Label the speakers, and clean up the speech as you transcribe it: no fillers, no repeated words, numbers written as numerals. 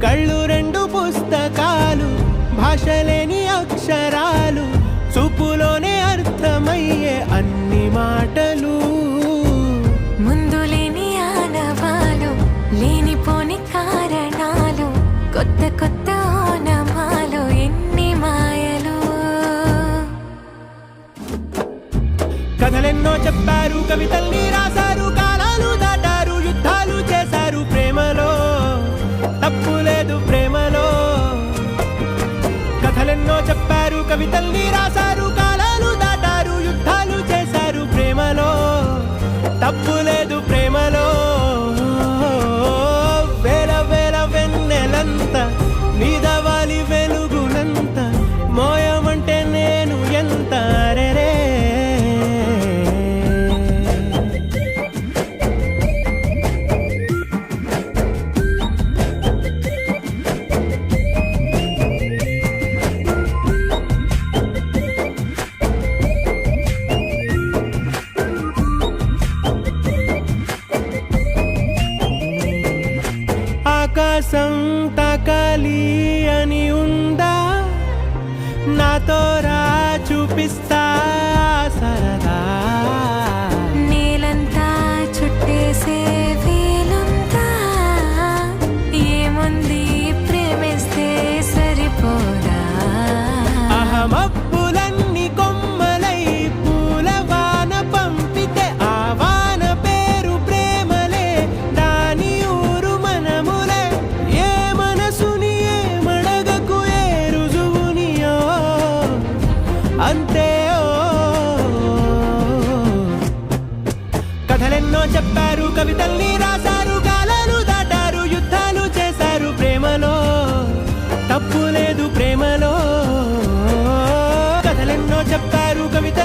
Speaker 1: కళ్ళు రెండు పుస్తకాలు, భాషలేని అక్షరాలు, చూపులోనే అర్థమయ్యే అన్ని మాటలు.
Speaker 2: ముందు లేని ఆనవాలు, లేనిపోని కారణాలు, కొత్త కొత్త ఓనమాలు, ఎన్ని మాయలు.
Speaker 1: కథలెన్నో చెప్పారు, కవితల్ని రాశారు, కాలాలు దాటారు, యుద్ధాలు చేశారు. ప్రేమలో తప్పు లేదు, ప్రేమలో. కథలెన్నో చెప్పారు, కవితల్ని రాశారు, కాలాలు దాటారు, యుద్ధాలు చేశారు. ప్రేమలో తప్పు లేదు, ప్రేమలో. వేల వేల వెన్నెలంత నీదవాలి వెలుగునంత, మోయమంటే నేను ఎంత రే. ఆకాశం తాకాలి అని ఉందా, నాతో రా చూపిస్తా సరదా.
Speaker 2: నేలంతా చుట్టేసే వీలుందా, ఏముంది ప్రేమిస్తే సరిపోదా.
Speaker 1: అహమప్పులన్నీ కొమ్మలై పూలవాన పంపితే, ఆ వాన పేరు ప్రేమలే, దాని ఊరు మనములే. ఏ మనసుని ఏ మడగకు, ఏ రుజువునియో అంతే. కథలెన్నో చెప్పారు, కవితల్ని రాశారు, కాలాలు దాటారు, యుద్ధాలు చేశారు. ప్రేమలో తప్పు లేదు, ప్రేమలో. కథలెన్నో చెప్పారు, కవిత